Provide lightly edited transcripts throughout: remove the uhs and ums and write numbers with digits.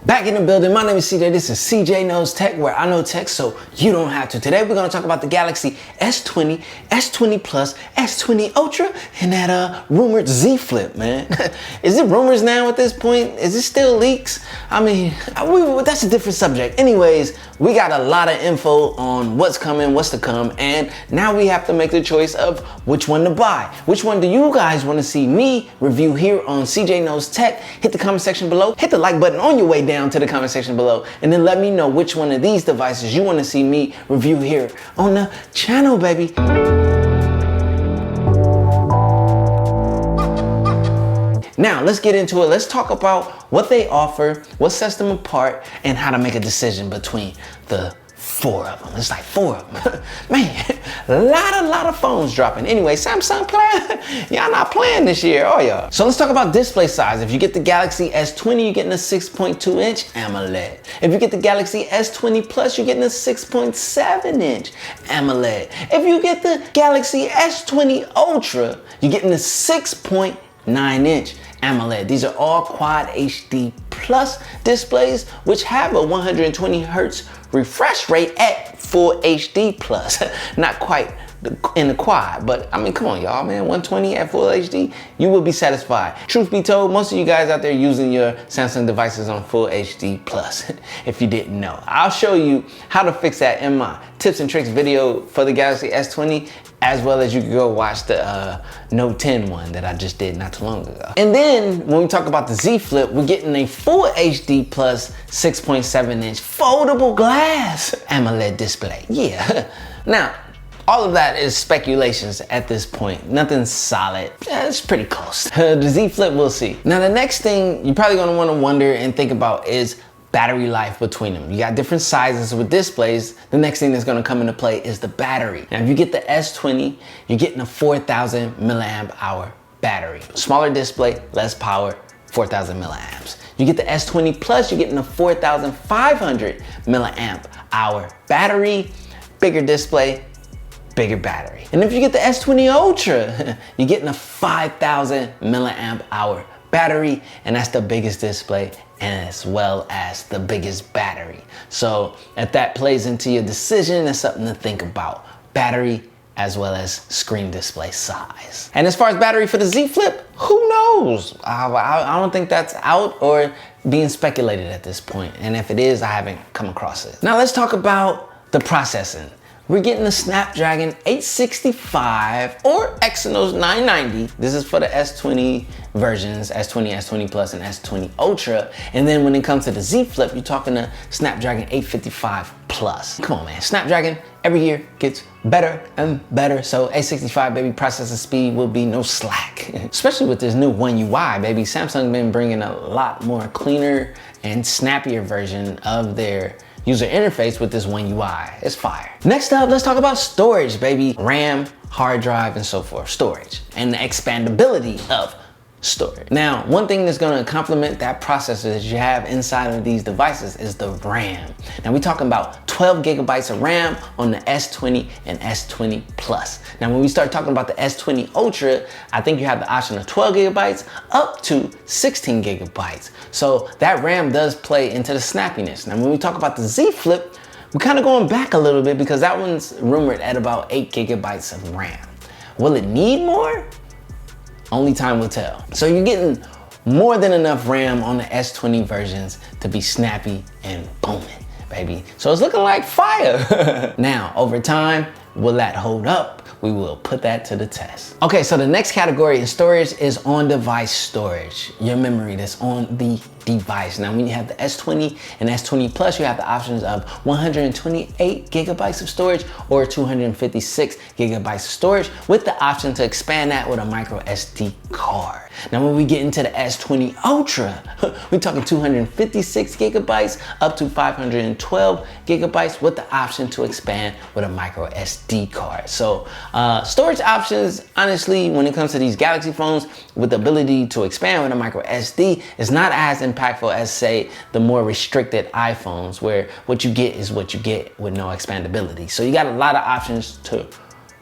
Back in the building, my name is CJ. This is CJ Knows Tech, where I know tech so you don't have to. Today we're gonna talk about the Galaxy S20, S20 Plus, S20 Ultra, and that rumored Z Flip, man. Is it rumors now at this point? Is it still leaks? I mean, that's a different subject. Anyways, we got a lot of info on what's coming, what's to come, and now we have to make the choice of which one to buy. Which one do you guys want to see me review here on CJ Knows Tech? Hit the comment section below. Hit the like button on your way down to the comment section below, and then let me know which one of these devices you want to see me review here on the channel, baby. Now let's get into it. Let's talk about what they offer, what sets them apart, and how to make a decision between the four of them. It's like four of them. Man, a lot of phones dropping. Anyway, Samsung playing, y'all not playing this year, are y'all? So let's talk about display size. If you get the Galaxy S20, you're getting a 6.2 inch AMOLED. If you get the Galaxy S20 Plus, you're getting a 6.7 inch AMOLED. If you get the Galaxy S20 Ultra, you're getting a 6.9 inch AMOLED. These are all Quad HD Plus displays, which have a 120 Hertz refresh rate at full HD Plus. Not quite in the quad, but I mean, come on, y'all, man, 120 at full HD, you will be satisfied. Truth be told, most of you guys out there using your Samsung devices on full HD Plus, if you didn't know. I'll show you how to fix that in my tips and tricks video for the Galaxy S20, as well as you can go watch the Note 10 one that I just did not too long ago. And then when we talk about the Z Flip, we're getting a full HD Plus 6.7 inch foldable glass AMOLED display. Yeah. Now, all of that is speculations at this point. Nothing solid. Yeah, it's pretty close. The Z Flip, we'll see. Now, the next thing you're probably gonna wanna wonder and think about is battery life between them. You got different sizes with displays. The next thing that's gonna come into play is the battery. Now, if you get the S20, you're getting a 4,000 milliamp hour battery. Smaller display, less power, 4,000 milliamps. You get the S20 Plus, you're getting a 4,500 milliamp hour battery, bigger display, bigger battery. And if you get the S20 Ultra, you're getting a 5,000 milliamp hour battery, and that's the biggest display and as well as the biggest battery. So if that plays into your decision, that's something to think about. Battery as well as screen display size. And as far as battery for the Z Flip, who knows? I don't think that's out or being speculated at this point. And if it is, I haven't come across it. Now let's talk about the processing. We're getting the Snapdragon 865 or Exynos 990. This is for the S20 versions, S20, S20 Plus, and S20 Ultra. And then when it comes to the Z Flip, you're talking the Snapdragon 855 Plus. Come on, man. Snapdragon every year gets better and better. So 865, baby, processor speed will be no slack. Especially with this new One UI, baby. Samsung been bringing a lot more cleaner and snappier version of their user interface with this One UI. It's fire. Next up, let's talk about storage, baby. RAM, hard drive, and so forth. Storage and the expandability of storage. Now, one thing that's gonna complement that processor that you have inside of these devices is the RAM. Now, we're talking about 12 gigabytes of RAM on the S20 and S20 Plus. Now, when we start talking about the S20 Ultra, I think you have the option of 12 gigabytes up to 16 gigabytes. So that RAM does play into the snappiness. Now, when we talk about the Z Flip, we're kind of going back a little bit because that one's rumored at about 8 gigabytes of RAM. Will it need more? Only time will tell. So you're getting more than enough RAM on the S20 versions to be snappy and booming, baby. So it's looking like fire. Now, over time, will that hold up? We will put that to the test. Okay, so the next category in storage is on-device storage. Your memory that's on the device. Now, when you have the S20 and S20 Plus, you have the options of 128 gigabytes of storage or 256 gigabytes of storage with the option to expand that with a micro SD card. Now, when we get into the S20 Ultra, we're talking 256 gigabytes up to 512 gigabytes with the option to expand with a micro SD card. So storage options, honestly, when it comes to these Galaxy phones with the ability to expand with a micro SD is not as impactful as, say, the more restricted iPhones where what you get is what you get with no expandability. So you got a lot of options to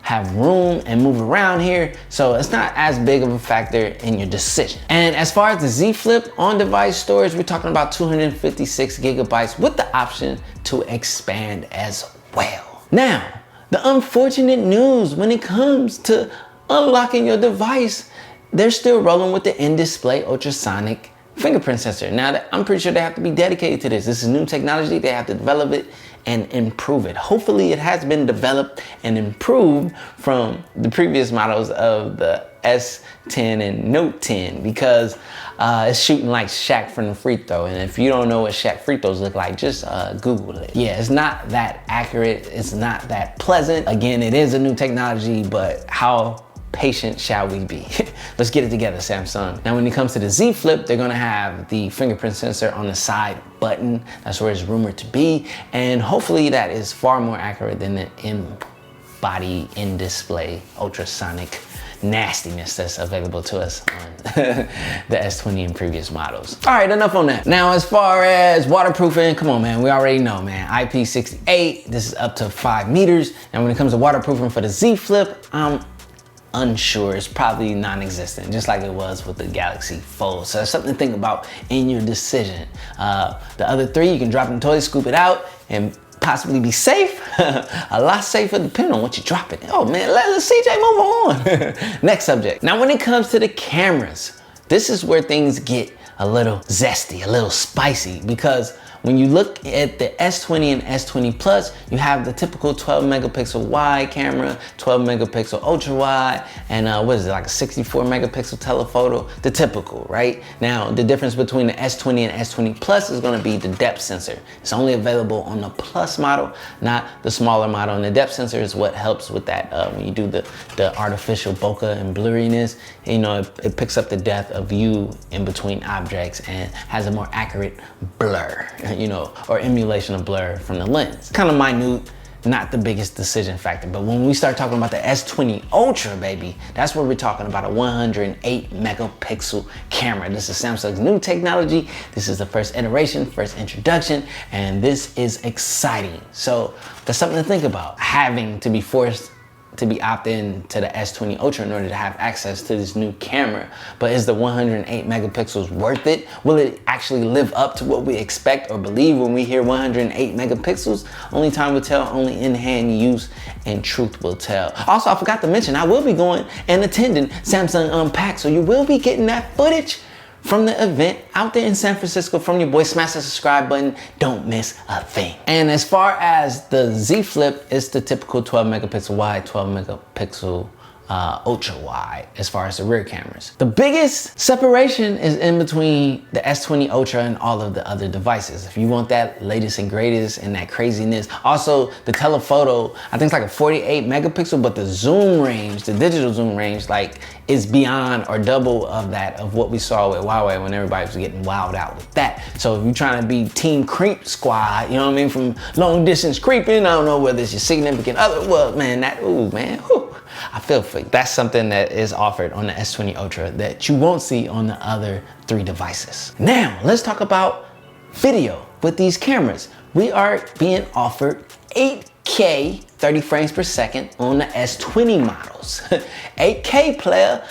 have room and move around here, so it's not as big of a factor in your decision. And as far as the Z Flip on-device storage, we're talking about 256 gigabytes with the option to expand as well. Now, the unfortunate news when it comes to unlocking your device, they're still rolling with the in-display ultrasonic fingerprint sensor. Now, I'm pretty sure they have to be dedicated to this. This is new technology. They have to develop it and improve it. Hopefully it has been developed and improved from the previous models of the S10 and Note 10, because it's shooting like Shaq from the free throw. And if you don't know what Shaq free throws look like, just Google it. Yeah, it's not that accurate. It's not that pleasant. Again, it is a new technology, but how patient shall we be? Let's get it together, Samsung. Now, when it comes to the Z Flip, they're gonna have the fingerprint sensor on the side button. That's where it's rumored to be. And hopefully that is far more accurate than the in-body, in-display, ultrasonic nastiness that's available to us on the S20 and previous models. All right, enough on that. Now, as far as waterproofing, come on, man, we already know, man, IP68, this is up to 5 meters. And when it comes to waterproofing for the Z Flip, I'm unsure. It's probably non-existent, just like it was with the Galaxy Fold. So that's something to think about in your decision. The other 3, you can drop in the toilet, scoop it out, and possibly be safe. A lot safer depending on what you drop it in. Oh man, let CJ move on. Next subject. Now, when it comes to the cameras, this is where things get a little zesty, a little spicy, because when you look at the S20 and S20 Plus, you have the typical 12 megapixel wide camera, 12 megapixel ultra wide, and what is it, like a 64 megapixel telephoto, the typical, right? Now, the difference between the S20 and S20 Plus is gonna be the depth sensor. It's only available on the Plus model, not the smaller model. And the depth sensor is what helps with that when you do the artificial bokeh and blurriness. You know, it picks up the depth of view in between objects and has a more accurate blur, you know, or emulation of blur from the lens. Kind of minute, not the biggest decision factor. But when we start talking about the S20 Ultra, baby, that's where we're talking about a 108 megapixel camera. This is Samsung's new technology. This is the first iteration, first introduction, and this is exciting. So that's something to think about, having to be forced to be opt-in to the S20 Ultra in order to have access to this new camera. But is the 108 megapixels worth it? Will it actually live up to what we expect or believe when we hear 108 megapixels? Only time will tell, only in-hand use and truth will tell. Also, I forgot to mention, I will be going and attending Samsung Unpacked, so you will be getting that footage from the event out there in San Francisco from your boy. Smash the subscribe button, don't miss a thing. And as far as the Z Flip, it's the typical 12 megapixel wide, 12 megapixel ultra wide as far as the rear cameras. The biggest separation is in between the S20 Ultra and all of the other devices. If you want that latest and greatest and that craziness. Also, the telephoto, I think it's like a 48 megapixel, but the zoom range, the digital zoom range, like is beyond or double of that of what we saw with Huawei when everybody was getting wowed out with that. So if you're trying to be team creep squad, you know what I mean, from long distance creeping, I don't know whether it's your significant other, well, man, that, ooh, man, whew. I feel for you. That's something that is offered on the S20 Ultra that you won't see on the other 3 devices. Now, let's talk about video with these cameras. We are being offered 8K 30 frames per second on the S20 models. 8K player.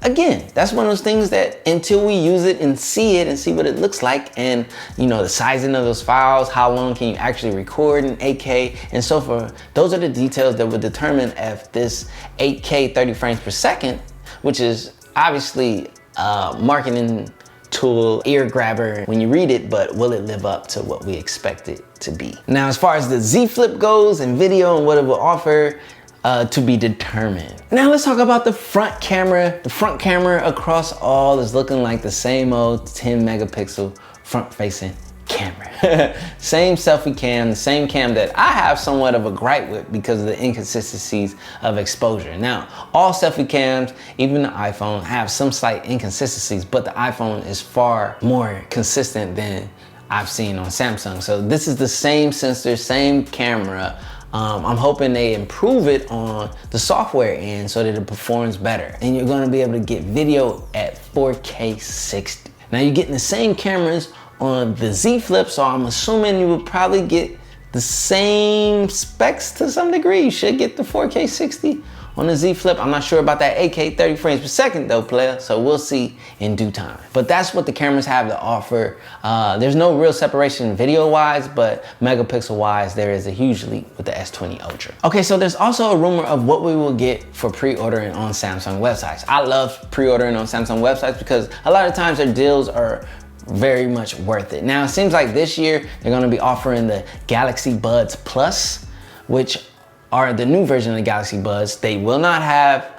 Again, that's one of those things that until we use it and see what it looks like, and you know, the sizing of those files, how long can you actually record in 8K and so forth, those are the details that would determine if this 8K 30 frames per second, which is obviously marketing tool, ear grabber when you read it, but will it live up to what we expect it to be? Now, as far as the Z Flip goes and video and what it will offer, to be determined. Now let's talk about the front camera. The front camera across all is looking like the same old 10 megapixel front facing camera. Same selfie cam, the same cam that I have somewhat of a gripe with because of the inconsistencies of exposure. Now, all selfie cams, even the iPhone, have some slight inconsistencies, but the iPhone is far more consistent than I've seen on Samsung. So this is the same sensor, same camera. I'm hoping they improve it on the software end so that it performs better. And you're gonna be able to get video at 4K 60. Now you're getting the same cameras on the Z Flip, so I'm assuming you would probably get the same specs to some degree. You should get the 4K 60 on the Z Flip. I'm not sure about that 8K 30 frames per second though, player, so we'll see in due time. But that's what the cameras have to offer. There's no real separation video-wise, but megapixel-wise, there is a huge leap with the S20 Ultra. Okay, so there's also a rumor of what we will get for pre-ordering on Samsung websites. I love pre-ordering on Samsung websites because a lot of times their deals are very much worth it. Now, it seems like this year they're gonna be offering the Galaxy Buds Plus, which are the new version of the Galaxy Buds. They will not have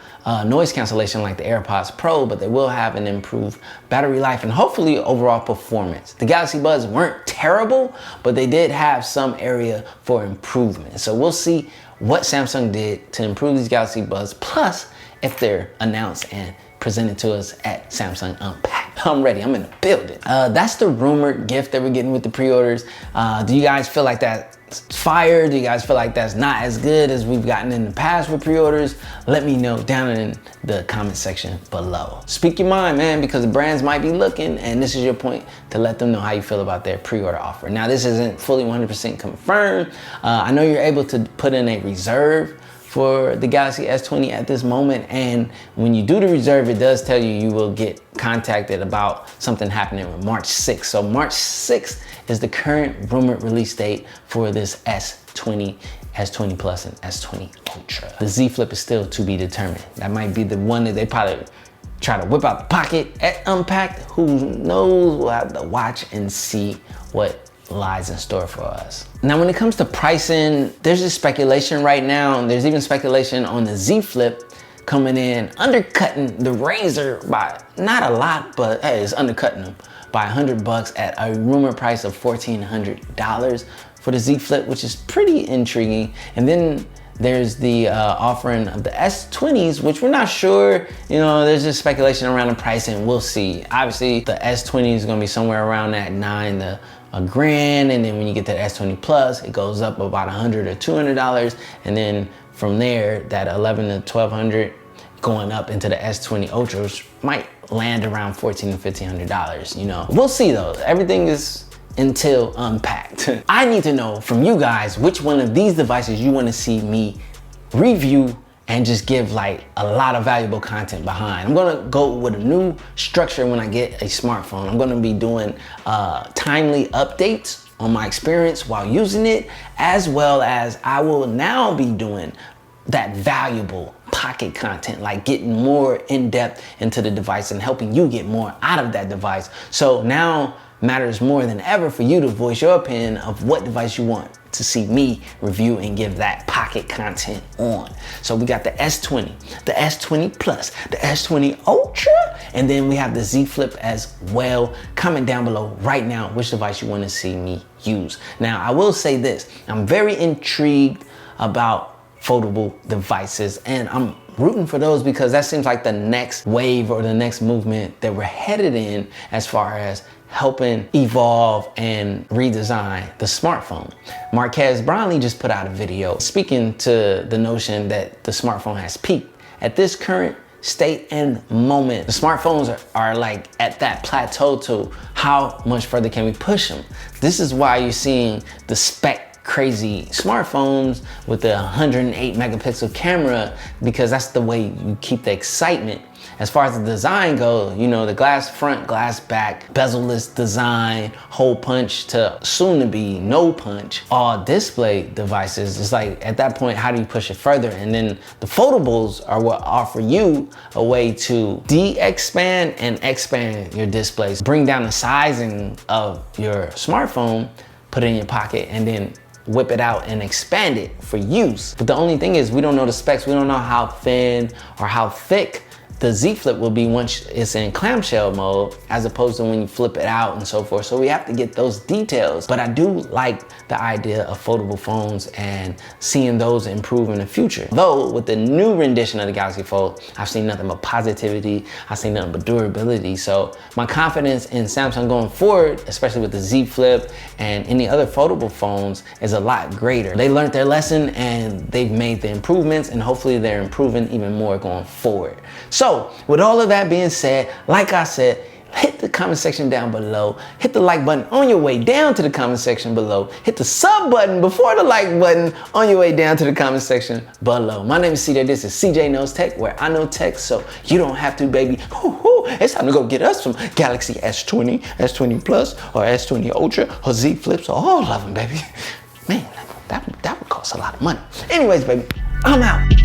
noise cancellation like the AirPods Pro, but they will have an improved battery life and hopefully overall performance. The Galaxy Buds weren't terrible, but they did have some area for improvement. So we'll see what Samsung did to improve these Galaxy Buds Plus if they're announced and presented to us at Samsung Unpacked. I'm ready, I'm in the building. That's the rumored gift that we're getting with the pre-orders. Do you guys feel like that's fire? Do you guys feel like that's not as good as we've gotten in the past with pre-orders? Let me know down in the comment section below. Speak your mind, man, because the brands might be looking, and this is your point to let them know how you feel about their pre-order offer. Now, this isn't fully 100% confirmed. I know you're able to put in a reserve for the Galaxy S20 at this moment, and when you do the reserve, it does tell you you will get contacted about something happening on March 6th. So March 6th is the current rumored release date for this S20, S20 Plus, and S20 Ultra. The Z Flip is still to be determined. That might be the one that they probably try to whip out the pocket at Unpacked. Who knows? We'll have to watch and see what lies in store for us. Now, when it comes to pricing, there's just speculation right now, and there's even speculation on the Z Flip coming in, undercutting the Razr by not a lot, but hey, it's undercutting them by $100 at a rumored price of $1,400 for the Z Flip, which is pretty intriguing. And then there's the offering of the S20s, which we're not sure. You know, there's just speculation around the pricing. We'll see. Obviously, the S20 is gonna be somewhere around that $9,000 to $1,000, and then when you get to the S20 Plus, it goes up about $100 or $200, and then from there, that $1,100 to $1,200 going up into the S20 Ultra, which might land around $1,400 to $1,500. You know, we'll see though. Everything is until Unpacked. I need to know from you guys which one of these devices you want to see me review and just give like a lot of valuable content behind. I'm gonna go with a new structure when I get a smartphone. I'm gonna be doing timely updates on my experience while using it, as well as I will now be doing that valuable pocket content, like getting more in depth into the device and helping you get more out of that device. So now matters more than ever for you to voice your opinion of what device you want to see me review and give that pocket content on. So we got the S20, the S20 Plus, the S20 Ultra, and then we have the Z Flip as well. Comment down below right now which device you want to see me use. Now, I will say this, I'm very intrigued about foldable devices, and I'm rooting for those because that seems like the next wave or the next movement that we're headed in as far as helping evolve and redesign the smartphone. Marques Brownlee just put out a video speaking to the notion that the smartphone has peaked. At this current state and moment, the smartphones are like at that plateau to how much further can we push them. This is why you're seeing the spec crazy smartphones with the 108 megapixel camera, because that's the way you keep the excitement. As far as the design goes, you know, the glass front, glass back, bezel-less design, hole punch to soon to be no punch, all display devices. It's like at that point, how do you push it further? And then the foldables are what offer you a way to de-expand and expand your displays. Bring down the sizing of your smartphone, put it in your pocket, and then whip it out and expand it for use. But the only thing is we don't know the specs. We don't know how thin or how thick the Z Flip will be once it's in clamshell mode, as opposed to when you flip it out and so forth. So we have to get those details. But I do like the idea of foldable phones and seeing those improve in the future. Though with the new rendition of the Galaxy Fold, I've seen nothing but positivity. I've seen nothing but durability. So my confidence in Samsung going forward, especially with the Z Flip and any other foldable phones, is a lot greater. They learned their lesson and they've made the improvements, and hopefully they're improving even more going forward. So with all of that being said, like I said, hit the comment section down below. Hit the like button on your way down to the comment section below. Hit the sub button before the like button on your way down to the comment section below. My name is CJ. This is CJ Knows Tech, where I know tech so you don't have to, baby. It's time to go get us some Galaxy S20, S20 Plus, or S20 Ultra, or Z Flips, or all of them, baby. Man, that would cost a lot of money. Anyways, baby, I'm out.